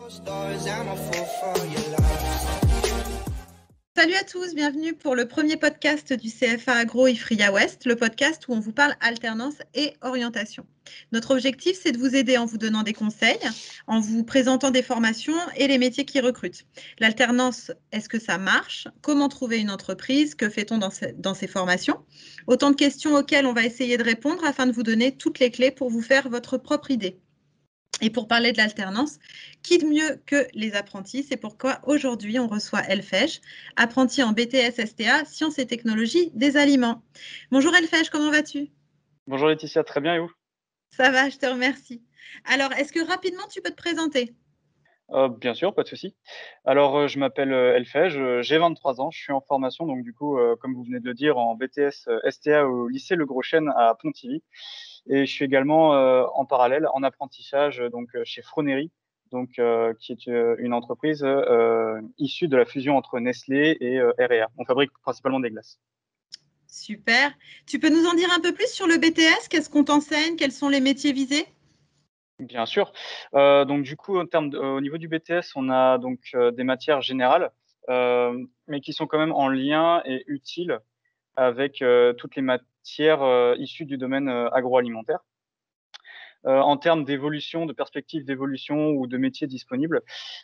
Salut à tous, bienvenue pour le premier podcast du CFA Agro IFRIA Ouest, le podcast où on vous parle alternance et orientation. Notre objectif, c'est de vous aider en vous donnant des conseils, en vous présentant des formations et les métiers qui recrutent. L'alternance, est-ce que ça marche? Comment trouver une entreprise? Que fait-on dans ces formations? Autant de questions auxquelles on va essayer de répondre afin de vous donner toutes les clés pour vous faire votre propre idée. Et pour parler de l'alternance, qui de mieux que les apprentis? C'est pourquoi aujourd'hui, on reçoit Elfège, apprenti en BTS STA, Sciences et Technologies des Aliments. Bonjour Elfège, comment vas-tu? Bonjour Laetitia, très bien et vous? Ça va, je te remercie. Alors, est-ce que rapidement tu peux te présenter? Bien sûr, pas de souci. Alors, je m'appelle, Elfège, j'ai 23 ans, je suis en formation donc du coup, comme vous venez de le dire, en BTS, STA au lycée Le Gros-Chêne à Pontivy et je suis également, en parallèle en apprentissage, donc chez Fronery, donc qui est, une entreprise, issue de la fusion entre Nestlé et R&A. On fabrique principalement des glaces. Super. Tu peux nous en dire un peu plus sur le BTS? Qu'est-ce qu'on t'enseigne? Quels sont les métiers visés? Bien sûr. Donc du coup, au niveau du BTS, on a donc des matières générales, mais qui sont quand même en lien et utiles avec toutes les matières issues du domaine agroalimentaire. En termes d'évolution, de perspectives d'évolution ou de métiers disponibles,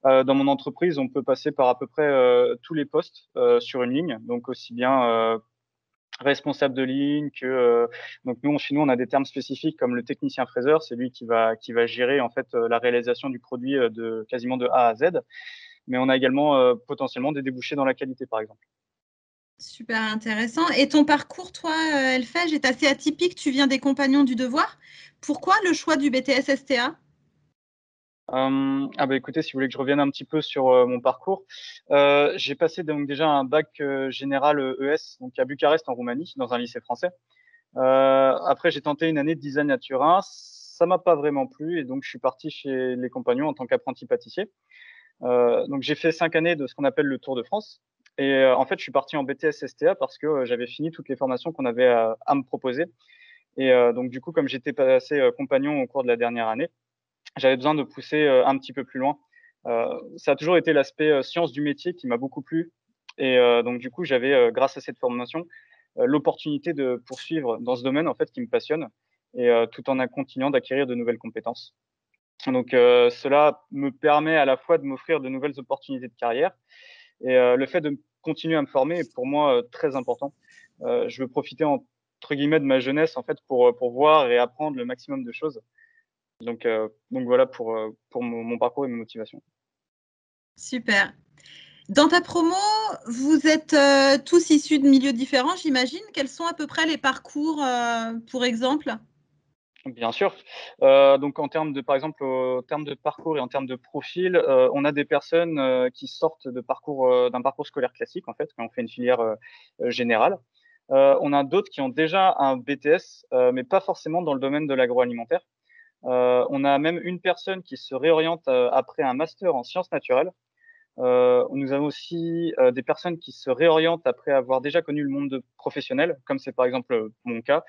dans mon entreprise, on peut passer par à peu près tous les postes sur une ligne, donc aussi bien responsable de ligne que donc nous chez nous on a des termes spécifiques comme le technicien fraiseur, c'est lui qui va gérer en fait la réalisation du produit de quasiment de A à Z, mais on a également potentiellement des débouchés dans la qualité par exemple. Super intéressant. Et ton parcours, toi, Elfège, est assez atypique. Tu viens des Compagnons du Devoir. Pourquoi le choix du BTS STA? Ah bah écoutez, si vous voulez que je revienne un petit peu sur mon parcours, j'ai passé donc déjà un bac général ES donc à Bucarest en Roumanie dans un lycée français. Après j'ai tenté une année de design à Turin, ça m'a pas vraiment plu et donc je suis parti chez les Compagnons en tant qu'apprenti pâtissier. Donc j'ai fait 5 années de ce qu'on appelle le Tour de France et en fait, je suis parti en BTS STA parce que, j'avais fini toutes les formations qu'on avait à me proposer et donc du coup, comme j'étais passé, compagnon au cours de la dernière année, j'avais besoin de pousser, un petit peu plus loin. Ça a toujours été l'aspect, sciences du métier qui m'a beaucoup plu et donc du coup, j'avais, grâce à cette formation, l'opportunité de poursuivre dans ce domaine, en fait, qui me passionne et tout en continuant d'acquérir de nouvelles compétences. Donc cela me permet à la fois de m'offrir de nouvelles opportunités de carrière et le fait de continuer à me former est pour moi, très important. Je veux profiter entre guillemets «de ma jeunesse» en fait pour voir et apprendre le maximum de choses. Donc voilà pour mon parcours et mes motivations. Super. Dans ta promo, vous êtes tous issus de milieux différents, j'imagine. Quels sont à peu près les parcours, pour exemple? Bien sûr, donc en termes de par exemple, en termes de parcours et en termes de profil, on a des personnes, qui sortent d'un parcours scolaire classique en fait, qui ont fait une filière, générale. On a d'autres qui ont déjà un BTS, mais pas forcément dans le domaine de l'agroalimentaire. On a même une personne qui se réoriente, après un master en sciences naturelles. Nous avons aussi, des personnes qui se réorientent après avoir déjà connu le monde professionnel, comme c'est par exemple, mon cas,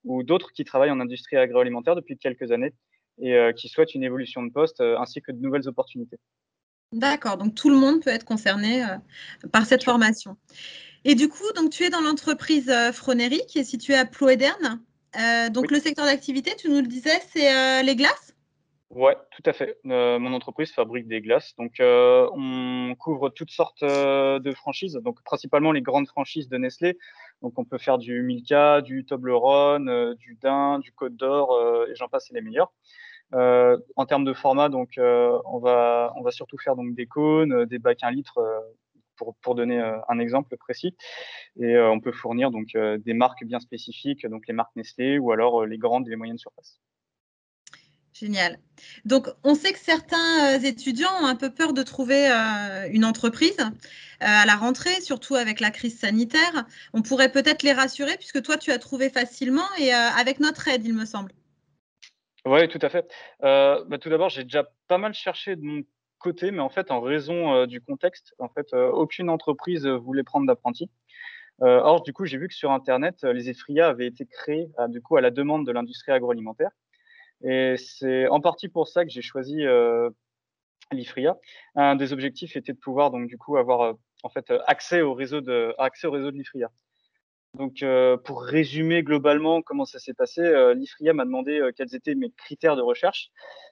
ou d'autres qui travaillent en industrie agroalimentaire depuis quelques années et qui souhaitent une évolution de poste, ainsi que de nouvelles opportunités. D'accord, donc tout le monde peut être concerné, par Bien cette sûr. formation. Et du coup, donc tu es dans l'entreprise, Fronery qui est située à Ploédern. Donc Oui. le secteur d'activité, tu nous le disais, c'est, les glaces? Ouais, tout à fait. Mon entreprise fabrique des glaces, donc on couvre toutes sortes, de franchises, donc principalement les grandes franchises de Nestlé. Donc on peut faire du Milka, du Toblerone, du Daim, du Côte d'Or, et j'en passe et les meilleurs. En termes de format, donc on va surtout faire donc des cônes, des bacs 1 litre, pour donner, un exemple précis et on peut fournir donc des marques bien spécifiques, donc les marques Nestlé ou alors, les grandes et les moyennes surfaces. Génial. Donc, on sait que certains étudiants ont un peu peur de trouver une entreprise à la rentrée, surtout avec la crise sanitaire. On pourrait peut-être les rassurer puisque toi, tu as trouvé facilement et avec notre aide, il me semble. Ouais, tout à fait. Bah, tout d'abord, j'ai déjà pas mal cherché de mon côté, mais en fait, en raison, du contexte, en fait, aucune entreprise, voulait prendre d'apprentis. Or, du coup, j'ai vu que sur internet, les EFRIA avaient été créés, du coup, à la demande de l'industrie agroalimentaire et c'est en partie pour ça que j'ai choisi, l'IFRIA. Un des objectifs était de pouvoir donc du coup avoir accès au réseau de l'IFRIA. Donc, pour résumer globalement comment ça s'est passé, l'IFRIA m'a demandé quels étaient mes critères de recherche.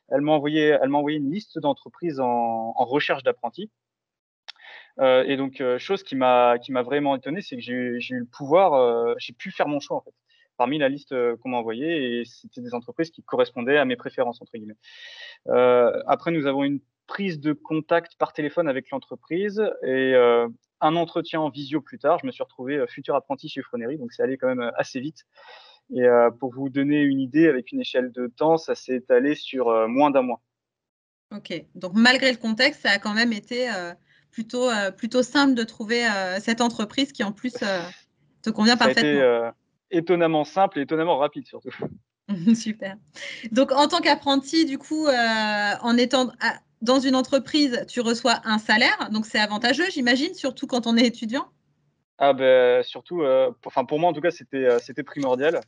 Elle m'a envoyé une liste d'entreprises en recherche d'apprentis. Et donc, chose qui m'a vraiment étonné, c'est que j'ai eu le pouvoir, j'ai pu faire mon choix en fait, parmi la liste qu'on m'a envoyée, et c'était des entreprises qui correspondaient à mes préférences entre guillemets. Après, nous avons une prise de contact par téléphone avec l'entreprise et un entretien en visio plus tard. Je me suis retrouvé futur apprenti chez Froneri, donc c'est allé quand même assez vite. Et pour vous donner une idée, avec une échelle de temps, ça s'est étalé sur moins d'un mois. Ok, donc malgré le contexte, ça a quand même été plutôt simple de trouver cette entreprise qui en plus te convient Ça a été parfaitement. étonnamment simple et étonnamment rapide surtout. Super. Donc en tant qu'apprenti, du coup, en étant dans une entreprise, tu reçois un salaire, donc c'est avantageux, j'imagine, surtout quand on est étudiant. Ah ben surtout, pour moi en tout cas, c'était primordial.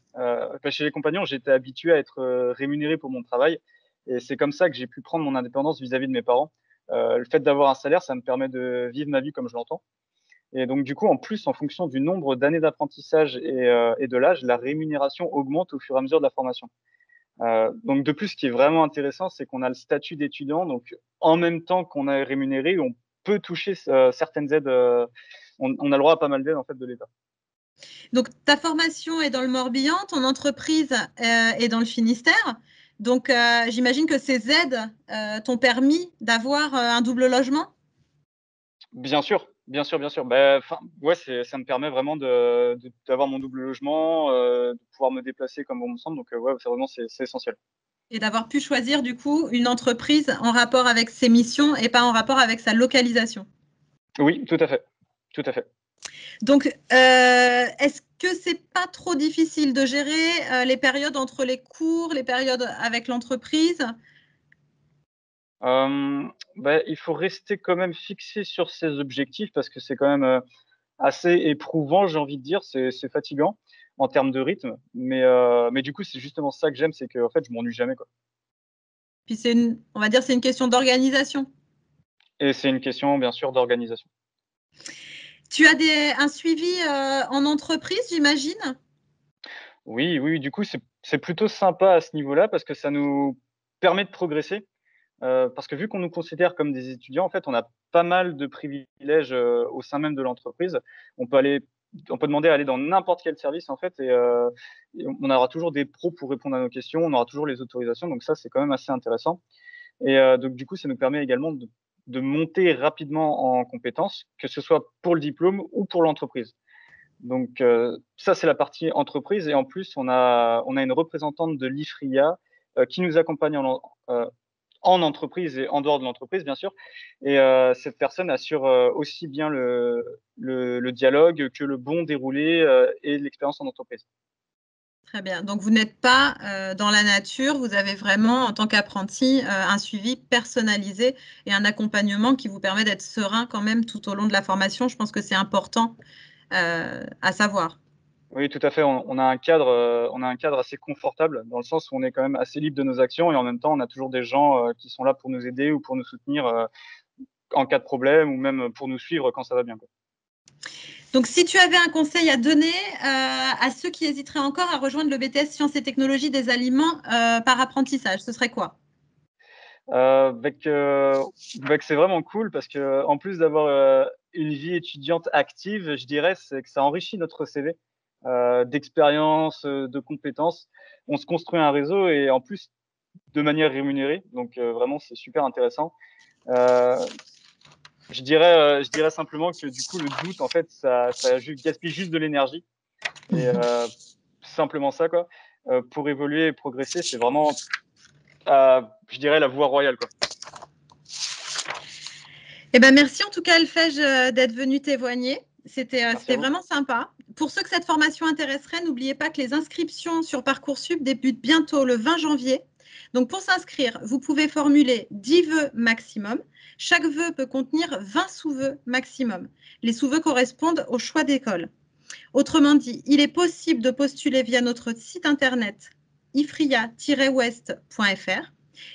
Chez les compagnons, j'étais habitué à être rémunéré pour mon travail, et c'est comme ça que j'ai pu prendre mon indépendance vis-à-vis de mes parents. Le fait d'avoir un salaire, ça me permet de vivre ma vie comme je l'entends. Et donc du coup, en plus, en fonction du nombre d'années d'apprentissage et de l'âge, la rémunération augmente au fur et à mesure de la formation. Donc de plus, ce qui est vraiment intéressant, c'est qu'on a le statut d'étudiant, donc en même temps qu'on est rémunéré, on peut toucher certaines aides. On a le droit à pas mal d'aides en fait de l'État. Donc ta formation est dans le Morbihan, ton entreprise est dans le Finistère. Donc j'imagine que ces aides t'ont permis d'avoir un double logement. Bien sûr, bien sûr, bien sûr. Bah, ouais, ça me permet vraiment d'avoir mon double logement, de pouvoir me déplacer comme bon me semble. Donc ouais, c'est vraiment c'est essentiel. Et d'avoir pu choisir du coup une entreprise en rapport avec ses missions et pas en rapport avec sa localisation. Oui, tout à fait, tout à fait. Donc, est-ce que c'est pas trop difficile de gérer les périodes entre les cours, les périodes avec l'entreprise? Il faut rester quand même fixé sur ses objectifs parce que c'est quand même assez éprouvant, j'ai envie de dire. C'est fatigant en termes de rythme, mais du coup, c'est justement ça que j'aime, c'est que en fait, je m'ennuie jamais, quoi. Puis on va dire, c'est une question d'organisation. Et c'est une question, bien sûr, d'organisation. Tu as un suivi en entreprise, j'imagine? Oui, oui, du coup, c'est plutôt sympa à ce niveau-là parce que ça nous permet de progresser. Parce que vu qu'on nous considère comme des étudiants, en fait, on a pas mal de privilèges au sein même de l'entreprise. On peut demander à aller dans n'importe quel service en fait, et on aura toujours des pros pour répondre à nos questions. On aura toujours les autorisations, donc ça c'est quand même assez intéressant. Et donc du coup, ça nous permet également de monter rapidement en compétences, que ce soit pour le diplôme ou pour l'entreprise. Donc ça c'est la partie entreprise, et en plus on a une représentante de l'IFRIA qui nous accompagne en entreprise et en dehors de l'entreprise, bien sûr. Et cette personne assure aussi bien le dialogue que le bon déroulé et l'expérience en entreprise. Très bien. Donc, vous n'êtes pas dans la nature, vous avez vraiment, en tant qu'apprenti, un suivi personnalisé et un accompagnement qui vous permet d'être serein quand même tout au long de la formation. Je pense que c'est important à savoir. Oui, tout à fait. On a un cadre assez confortable dans le sens où on est quand même assez libre de nos actions, et en même temps, on a toujours des gens qui sont là pour nous aider ou pour nous soutenir en cas de problème, ou même pour nous suivre quand ça va bien, quoi. Donc, si tu avais un conseil à donner à ceux qui hésiteraient encore à rejoindre le BTS Sciences et Technologies des aliments par apprentissage, ce serait quoi? C'est vraiment cool parce que en plus d'avoir une vie étudiante active, je dirais, c'est que ça enrichit notre CV d'expérience, de compétences. On se construit un réseau, et en plus de manière rémunérée, donc vraiment c'est super intéressant. Euh, je dirais simplement que du coup le doute en fait ça gaspille juste de l'énergie, et simplement ça quoi. Pour évoluer et progresser, c'est vraiment je dirais la voie royale, quoi. Eh ben, merci en tout cas, Elfège, d'être venu témoigner. Merci à C'était vous. vraiment sympa. Pour ceux que cette formation intéresserait, n'oubliez pas que les inscriptions sur Parcoursup débutent bientôt le 20 janvier. Donc, pour s'inscrire, vous pouvez formuler 10 vœux maximum. Chaque vœu peut contenir 20 sous-vœux maximum. Les sous-vœux correspondent au choix d'école. Autrement dit, il est possible de postuler via notre site internet ifria-west.fr.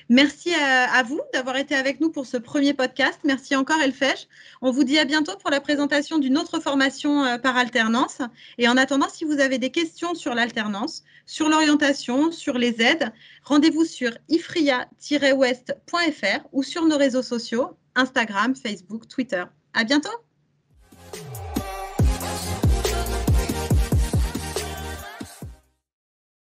Merci à vous d'avoir été avec nous pour ce premier podcast. Merci encore Elfège. On vous dit à bientôt pour la présentation d'une autre formation par alternance. Et en attendant, si vous avez des questions sur l'alternance, sur l'orientation, sur les aides, rendez-vous sur ifria-west.fr ou sur nos réseaux sociaux, Instagram, Facebook, Twitter. À bientôt.